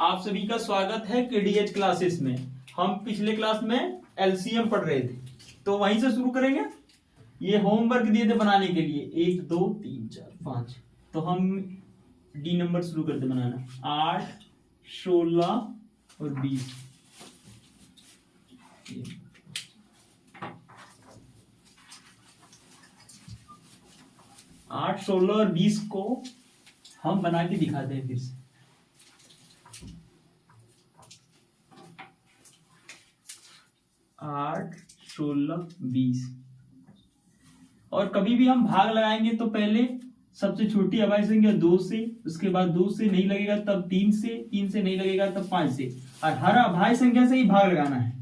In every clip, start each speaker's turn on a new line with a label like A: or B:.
A: आप सभी का स्वागत है केडीएच क्लासेस में। हम पिछले क्लास में एलसीएम पढ़ रहे थे, तो वहीं से शुरू करेंगे। ये होमवर्क दिए थे बनाने के लिए 1 2 3 4 5, तो हम डी नंबर शुरू करते बनाना। 8 16 और 20। 8 16 और 20 को हम बना के दिखाते हैं फिर से। 8 16 20। और कभी भी हम भाग लगाएंगे तो पहले सबसे छोटी अभाज्य संख्या 2 से, उसके बाद 2 से नहीं लगेगा तब 3 से, 3 से नहीं लगेगा तब 5 से, और हर अभाज्य संख्या से ही भाग लगाना है।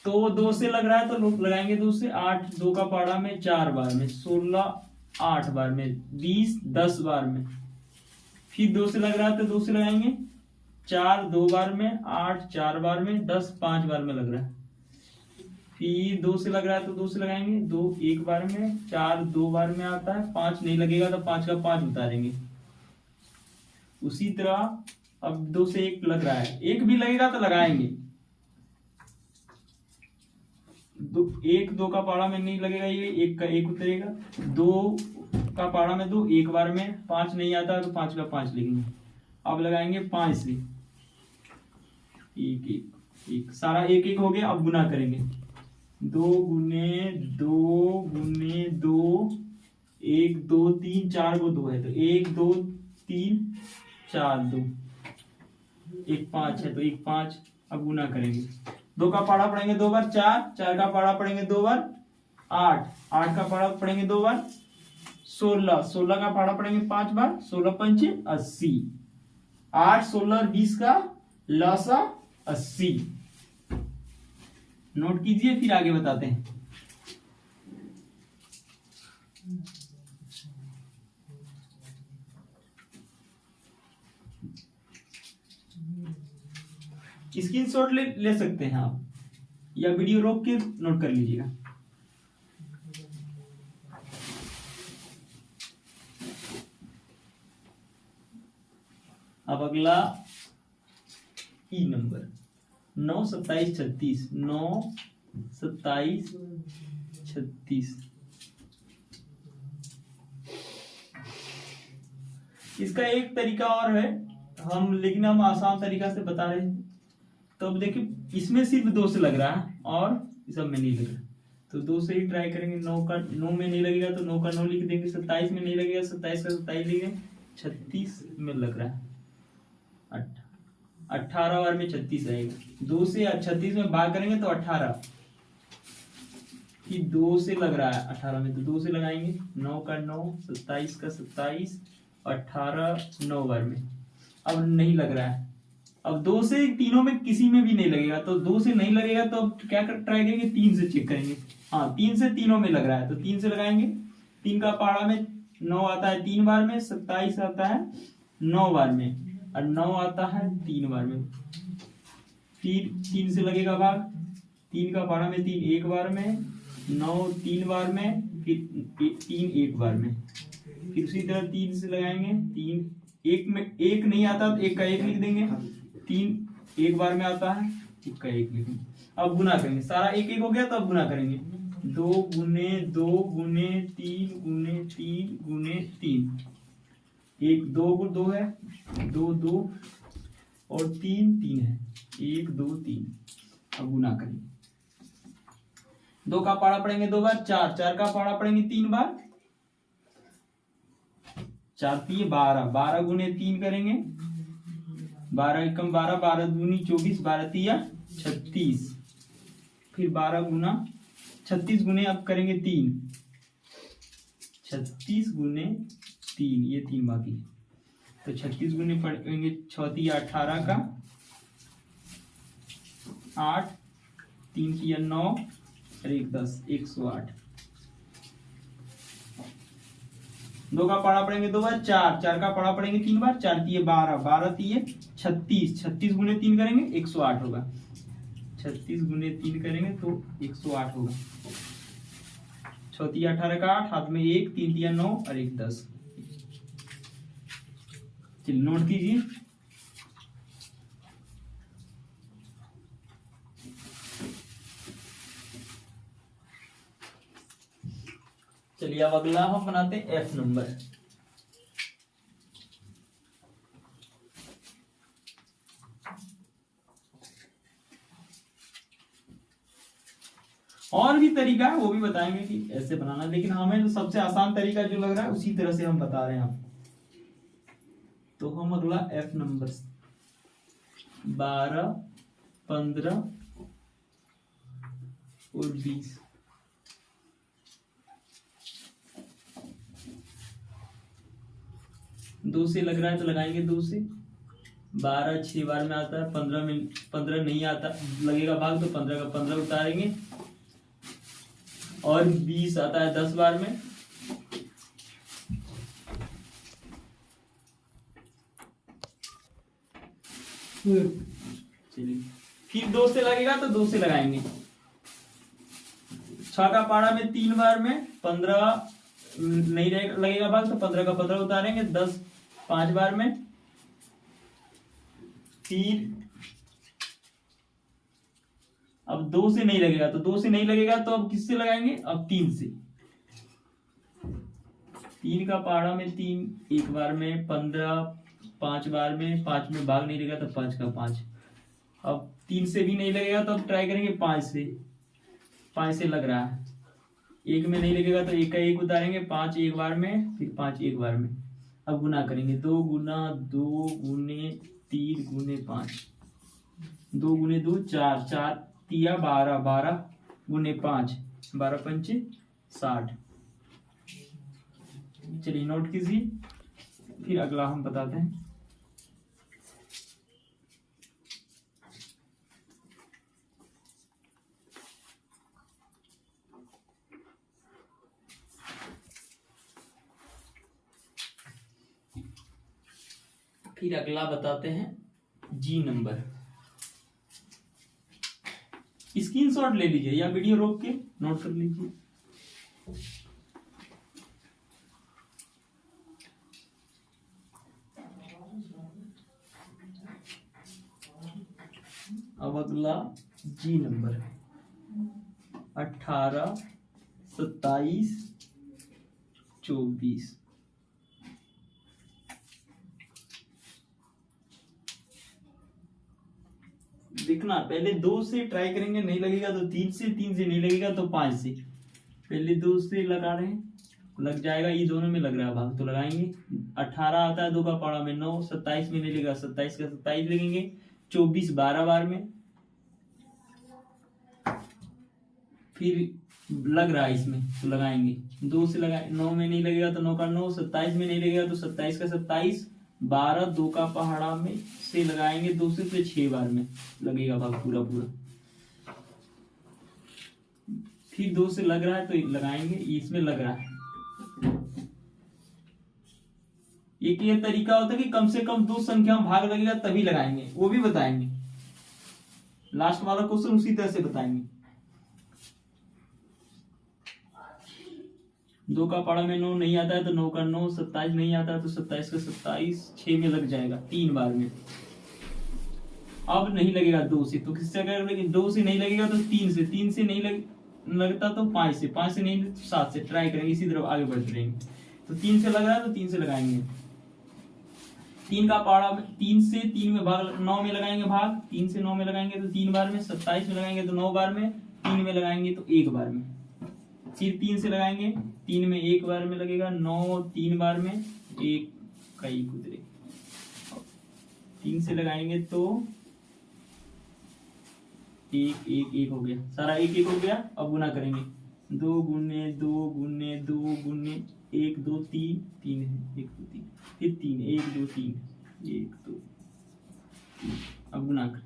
A: तो 2 से लग रहा है तो लगाएंगे 2 से। 8 2 का पाड़ा में 4 बार में, 16 8 बार में, 20 10 बार में। फिर 2 से लग रहा है तो 2 से लगाएंगे 4 2 बार में, 8 4 बार में, 10 5 बार में लग रहा है। फिर 2 से लग रहा है तो 2 से लगाएंगे 2 1 बार में, 4 2 बार में आता है, 5 नहीं लगेगा तो 5 का 5 उतारेंगे। उसी तरह अब 2 से 1 लग रहा है, 1 भी लगेगा तो लगाएंगे। 1 2 का पाड़ा में नहीं लगेगा, ये 1 का 1 उतरेगा। 2 का पाड़ा में 2 1 बार में, 5 नहीं आता तो 5 का 5 लिखेंगे। अब लगाएंगे 5 से 1 1 1, सारा 1 1 हो गया। अब गुना करेंगे 2 गुने 2 गुने 2, 1 2 3 4 को 2 है तो 1 2 3 4 2, 1 5 है तो 1 5। अब गुना करेंगे 2 का पाड़ा पढ़ेंगे 2 बार, 4 4 का पाड़ा पढ़ेंगे 2 बार, 8 8 का पाड़ा पढ़ेंगे 2 बार, 16 16 का पाड़ा पढ़ेंगे 5 बार, 16 पंच 80। 8 16 और 20 का लसा 80। नोट कीजिए, फिर आगे बताते हैं। स्क्रीनशॉट ले सकते हैं आप, या वीडियो रोक के नोट कर लीजिएगा। अब अगला ई नंबर 9 27 36। 9 27 36। इसका एक तरीका और है, लेकिन हम आसान तरीका से बता रहे हैं। तो अब देखिए, इसमें सिर्फ 2 से लग रहा है और इस सब में नहीं लग रहा, तो 2 से ही ट्राई करेंगे। 9 का 9 में नहीं लगेगा तो 9 का 9 लिख देंगे। 27 में नहीं लगेगा 27 का 27 लिखेंगे। 36 में लग रहा है 18 बार में 36 आएगा। 2 से 36 में भाग करेंगे तो 18। कि 2 से लग रहा है 18 में तो 2 से लगाएंगे। 9 का 9, 27 का 27, 18 9 बार में। अब नहीं लग रहा है। अब 2 से तीनों में किसी में भी नहीं लगेगा, तो 2 से नहीं लगेगा तो अब क्या ट्राई करेंगे, 3 से चेक करेंगे। हाँ, 3 से तीनों में लग रहा है तो 3 से लगाएंगे। 3 का पाड़ा में 9 आता है 3 बार में, 27 आता है 9 बार में, और 9 आता है 3 बार में। फिर 3 से लगेगा भाग। 3 का पाड़ा में 3 1 बार में, 9 3 बार में, फिर 3 1 बार में। फिर उसी तरह 3 से लगाएंगे। 3 1 में 1 नहीं आता तो 1 का 1 लिख देंगे। 3 1 बार में आता है, 1 का 1 लिखेंगे। अब गुना करेंगे, सारा 1 1 हो गया तो अब गुना करेंगे। 2 गुने 2 गुने 3 गुने 3 गुने 3। 1 2 को 2 है, 2 2 और 3 3 है, 1 2 3। अब गुना करेंगे। 2 का पाड़ा पढ़ेंगे 2 बार, 4 4 का पाड़ा पढ़ेंगे 3 बार, 4 3 12 12 गुने 3 करेंगे। 12 एकम 12, 12 दूनी 24, 12 तिया 36। फिर 12 गुना 36 गुने अब करेंगे 3, 36 गुने 3, ये 3 बाकी है तो 36 गुने पढ़ेंगे 6 तिया 18 का, 8 3 तिया 9 और 1 10, 108। 2 का पाड़ा पढ़ेंगे 2 बार, 4 4 का पाड़ा पढ़ेंगे 3 बार, 4 तिये 12 12 तिये 36, 36 गुने 3 करेंगे 108 होगा। 36 गुने 3 करेंगे तो 108 होगा। 6 तिया 18 का 8, हाथ में 1, 3 तिया 9 और 1 10। चलिए नोट कीजिए। चलिए अब अगला हम बनाते हैं एफ नंबर। और भी तरीका है वो भी बताएंगे कि ऐसे बनाना, लेकिन हमें तो सबसे आसान तरीका जो लग रहा है उसी तरह से हम बता रहे हैं आपको। तो हम अगला एफ नंबर 12, 15 और 20 2 से लग रहा है तो लगाएंगे 2 से। 12 6 बार में आता है, 15 में 15 नहीं आता लगेगा भाग, तो 15 का 15 उतारेंगे। और 20 आता है 10 बार में, चलिए फिर 2 से लगेगा तो 2 से लगाएंगे। 6 का पारा में 3 बार में, 15 नहीं लगेगा भाग, तो 15 का 15 उतारेंगे। 10 5 बार में। फिर अब 2 से नहीं लगेगा, तो 2 से नहीं लगेगा तो अब किससे लगाएंगे, अब 3 से। 3 का पारा में 3 एक बार में, 15 5 बार में, 5 में भाग नहीं लगेगा तो 5 का 5। अब 3 से भी नहीं लगेगा तो अब ट्राई करेंगे 5 से। 5 से लग रहा है, 1 में नहीं लगेगा तो 1 का 1 उतारेंगे। 5 एक बार में, फिर 5 एक बार में। अब गुना करेंगे, 2 गुना 2 गुने 3 गुने 5, 2 गुने 2 4, 4 तिया 12, 12 गुने 5, 12 पंचे 60। चलिए नोट कीजिए, फिर अगला हम बताते हैं। फिर अगला बताते हैं जी नंबर। स्क्रीनशॉट ले लीजिए या वीडियो रोक के नोट कर लीजिए। अब अगला जी नंबर 18, 27, 24। देखना पहले 2 से ट्राई करेंगे, नहीं लगेगा तो 3 से, 3 से नहीं लगेगा तो 5 से। पहले 2 से लगा रहे हैं, लग जाएगा, ये दोनों में लग रहा है भाग तो लगाएंगे। 18 आता है 2 का पारा में 9, 27 में नहीं लगेगा, 27 का 27 लगेंगे। 24 12 बार में, फिर लग रहा है इसमें तो लगाएंगे। 2 से लगाए, 9 में नहीं लगेगा तो 9 का 9, 27 में नहीं लगेगा तो 27 का 27, 12 2 का पहाड़ा में से लगाएंगे 2 से, तो 6 बार में लगेगा भाग पूरा पूरा। फिर 2 से लग रहा है तो लगाएंगे, इसमें लग रहा है। एक ये तरीका होता है कि कम से कम 2 संख्या में भाग लगेगा तभी लगाएंगे, वो भी बताएंगे। लास्ट वाला क्वेश्चन उसी तरह से बताएंगे। 2 का पारा में 9 नहीं आता है तो 9 का 9, 27 नहीं आता है तो 27 का 27, 6 में लग जाएगा 3 बार में। अब नहीं लगेगा 2 से, तो किससे अगर लेकिन 2 से नहीं लगेगा तो 3 से, 3 से नहीं लगता तो 5 से, 5 से नहीं तो 7 से। ट्राई करेंगे, इसी तरह आगे बढ़ते रहेंगे। तो 3 से लग रहा है तो 3 से लगाएंगे। 3 का पारा में 3 से 3 में भाग 9 में लगाएंगे भाग, 3 से 9 में लगाएंगे तो 3 बार में, 27 में लगाएंगे तो 9 बार में, 3 में लगाएंगे तो 1 बार में। फिर 3 से लगाएंगे, 3 में 1 बार में लगेगा, 9 3 बार में, 1 का 1 उतरे। 3 से लगाएंगे तो 1 1 1 हो गया, सारा 1 1 हो गया। अब गुना करेंगे, 2 गुने 2 गुने 2 गुने 1 2 3 3 है, 1 2 3, फिर 3 1 2 3 1 2 3। अब गुना कर,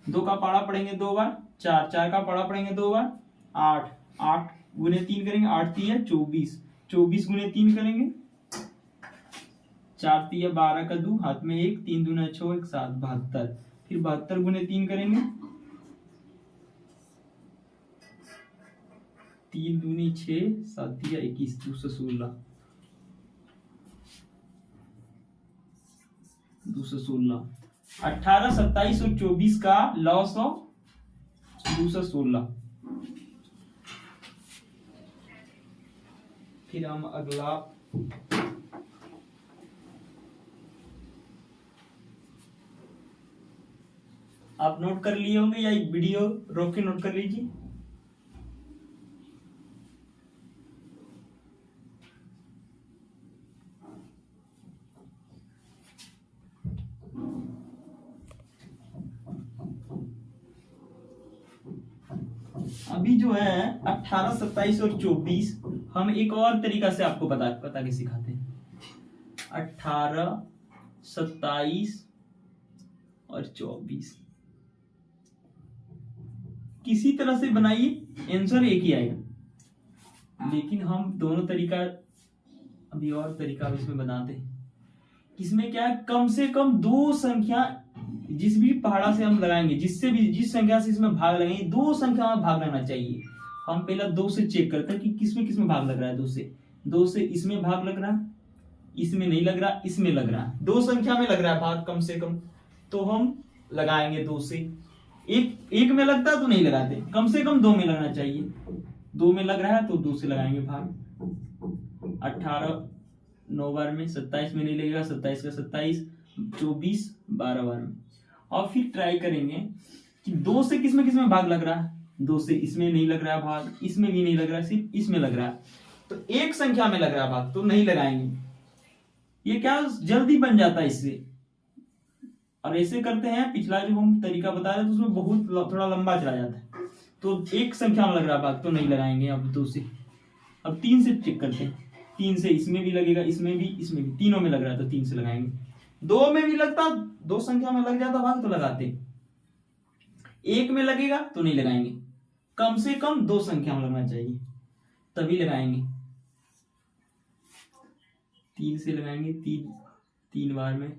A: 2 का पारा पढ़ेंगे 2 बार, 4 4 का पारा पढ़ेंगे 2 बार, 8 8 गुने 3 करेंगे, 8 3 है 24, 24 गुने 3 करेंगे, 4 3 है 12 का 2, हाथ में 1, 3 दूना 6 1 7, 72। फिर 72 गुने 3 करेंगे, 3 दूनी 6 7 21, 216, 216। 18 27 और 24 का लॉस ऑफ 216। फिर हम अगला आप नोट कर लिए होंगे या वीडियो रोक के नोट कर लीजिए। अभी जो है 18, 27 और 24 हम एक और तरीका से आपको बता के सिखाते हैं। 18, 27 और 24 किसी तरह से बनाइए, आंसर एक ही आएगा। लेकिन हम दोनों तरीका अभी और तरीका इसमें बनाते हैं। इसमें क्या है, कम से कम दो संख्या जिस भी पहाड़ा से हम लगाएंगे, जिस संख्या से इसमें भाग लगाएंगे, दो संख्या में भाग लगना चाहिए। हम पहला 2 से चेक करते हैं कि किसमें भाग लग रहा है। 2 से इसमें भाग लग रहा है, इसमें नहीं लग रहा, इसमें लग रहा है। दो संख्या में लग रहा है भाग कम से कम, तो हम लगाएंगे 2 से। एक में लगता है तो नहीं लगाते, कम से कम 2 में लगना चाहिए। 2 में लग रहा है तो 2 से लगाएंगे भाग। 18 9 बार में, 27 में नहीं लगेगा, 27 का 27, 24 12 बार में। और फिर ट्राई करेंगे कि 2 से किसमें भाग लग रहा है। 2 से इसमें नहीं लग रहा है भाग, इसमें भी नहीं लग रहा है, सिर्फ इसमें लग रहा है। तो एक संख्या में लग रहा है भाग तो नहीं लगाएंगे। ये क्या जल्दी बन जाता है इससे। और ऐसे करते हैं, पिछला जो हम तरीका बता रहे थे उसमें बहुत थोड़ा लंबा चला जाता है। तो एक संख्या में लग रहा है भाग तो नहीं लगाएंगे। अब 2 से, अब 3 से चेक करते हैं। 3 से इसमें भी लगेगा, इसमें भी, तीनों में लग रहा है तो 3 से लगाएंगे। 2 में भी लगता, 2 संख्या में लग जाता भाग तो लगाते। 1 में लगेगा तो नहीं लगाएंगे, कम से कम 2 संख्या में लगना चाहिए तभी लगाएंगे। 3 से लगाएंगे, 3 बार में,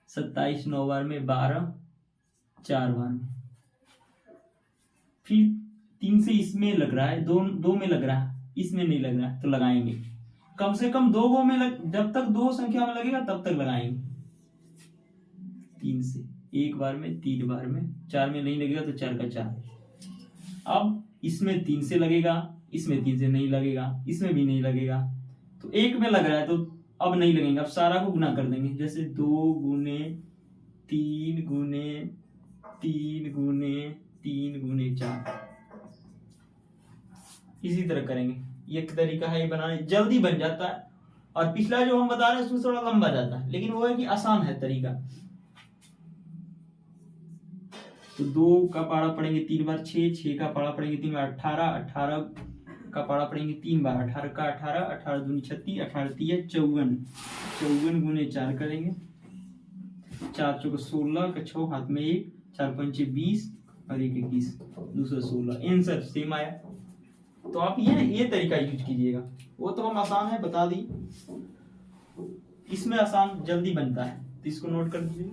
A: 27 9 बार में, 12 4 बार में। फिर 3 से इसमें लग रहा है, 2 में लग रहा है, इसमें नहीं लग रहा है तो लगाएंगे। कम से कम 2 में जब तक 2 संख्या में लगेगा तब तक लगाएंगे। 3 से 1 बार में, 3 बार में, 4 में नहीं लगेगा तो 4 का 4। अब इसमें 3 से लगेगा, इसमें 3 से नहीं लगेगा, इसमें भी नहीं लगेगा, तो 1 में लग रहा है तो अब नहीं लगेंगे। अब सारा को गुना कर देंगे, जैसे 2 गुने 3 गुने 3 गुने 3 गुने 4, इसी तरह करेंगे। एक तरीका है ये बनाने, जल्दी बन जाता है। और पिछला जो हम बता रहे हैं उसमें थोड़ा लंबा जाता है, लेकिन वो है कि आसान है तरीका। तो 2 का पारा पढ़ेंगे 3 बार, 6 का पारा पढ़ेंगे 3 बार, 18 का पारा पढ़ेंगे 3 बार, 18 का 18, 18 दूनी 36, 18 3 54, 54 गुने 4 करेंगे, 4 चौक 16 का 6 हाथ में 1, 4 पंचे 20 और 1 21, दूसरा 16। आंसर सेम आया। तो आप ये तरीका यूज कीजिएगा। वो तो हम आसान है बता दी, इसमें आसान जल्दी बनता है, तो इसको नोट कर दीजिए।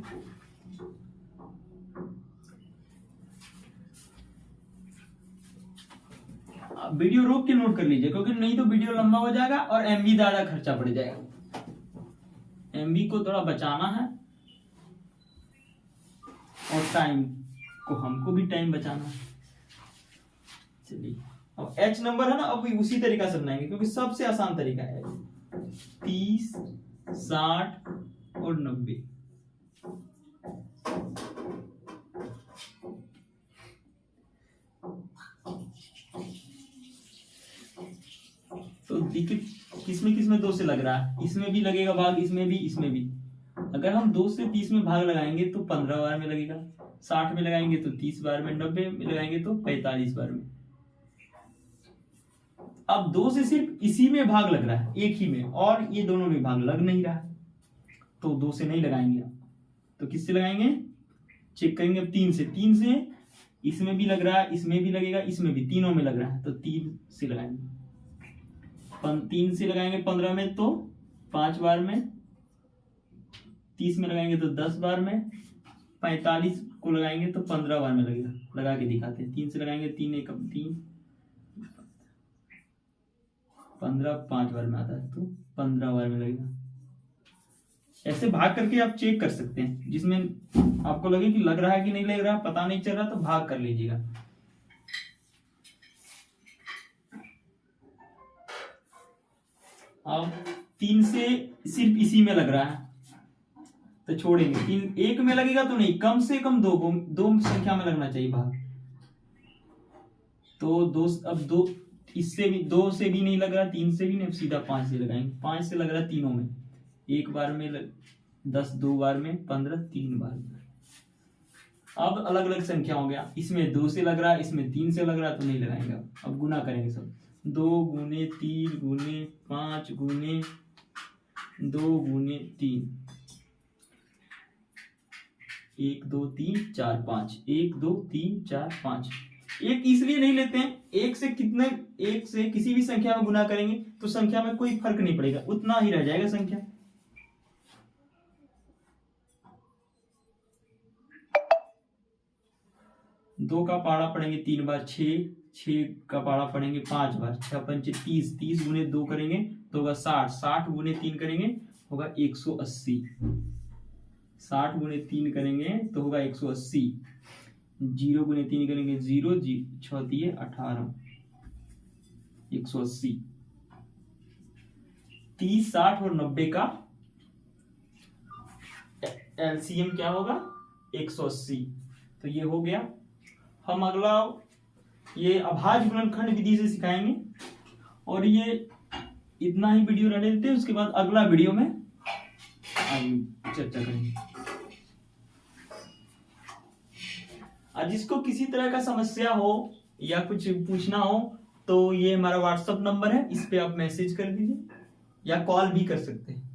A: वीडियो रोक के नोट कर लीजिए, क्योंकि नहीं तो वीडियो लंबा हो जाएगा और एमबी ज्यादा खर्चा पड़ जाएगा। एमबी को थोड़ा बचाना है और टाइम को, हमको भी टाइम बचाना है। चलिए, अब एच नंबर है ना, अब उसी तरीका से बनाएंगे क्योंकि सबसे आसान तरीका है। 30 60 और 90। तो देखिए किसमें 2 से लग रहा है, इसमें भी लगेगा भाग, इसमें भी। अगर हम 2 से 30 में भाग लगाएंगे तो 15 बार में लगेगा, 60 में लगाएंगे तो 30 बार में, 90 में लगाएंगे तो 45 बार में। अब 2 से सिर्फ इसी में भाग लग रहा है, एक ही में, और ये दोनों में भाग लग नहीं रहा है, तो 2 से नहीं लगाएंगे। तो किससे लगाएंगे, चेक करेंगे। 3 से इसमें भी लग रहा है, इसमें भी लगेगा, इसमें भी, तीनों में लग रहा है तो 3 से लगाएंगे। 3 से लगाएंगे 15 में तो 5 बार में, 30 में लगाएंगे तो 10 बार में, 45 को लगाएंगे तो 15 बार में लगेगा। लगा के दिखाते हैं। 3 से लगाएंगे, 3 1 3, 15 5 बार में आता है तो 15 बार में लगेगा। ऐसे भाग करके आप चेक कर सकते हैं, जिसमें आपको लगे कि लग रहा है कि नहीं लग रहा, पता नहीं चल रहा, तो भाग कर लीजिएगा। अब 3 से सिर्फ इसी में लग रहा है तो छोड़ेंगे, 3 एक में लगेगा तो नहीं, कम से कम दो संख्या में लगना चाहिए भाग। तो अब 2 इससे भी 2 से भी नहीं लग रहा, 3 से भी नहीं, सीधा 5 से लगाएंगे। 5 से लग रहा है तीनों में, एक बार में 10, 2 बार में 15, 3 बार में। अब अलग अलग संख्या हो गया, इसमें 2 से लग रहा है, इसमें 3 से लग रहा है तो नहीं लगाएंगे। अब गुना करेंगे सब, 2 गुने 3 गुने 5 गुने 2 गुने 3, 1 2 3 4 5, 1 2 3 4 5। एक इसलिए नहीं लेते हैं, एक से किसी भी संख्या में गुना करेंगे तो संख्या में कोई फर्क नहीं पड़ेगा, उतना ही रह जाएगा संख्या। दो का पारा पढ़ेंगे 3 बार 6, 6 का पारा पढ़ेंगे 5 बार, 6 पंचे 30, 30 गुने 2 करेंगे तो होगा 60, 60 गुने 3 करेंगे होगा 180, 60 गुने 3 करेंगे तो होगा 180, 0 गुने 3 करेंगे 0, 6 दिए 18, 180। 30, 60 और 90 का एलसीएम क्या होगा 180। तो ये हो गया। हम अगला ये अभाज्य गुणनखंड विधि से सिखाएंगे और ये इतना ही वीडियो रहने देते हैं, उसके बाद अगला वीडियो में चर्चा करेंगे। जिसको किसी तरह का समस्या हो या कुछ पूछना हो तो ये हमारा व्हाट्सएप नंबर है, इस पे आप मैसेज कर दीजिए या कॉल भी कर सकते हैं।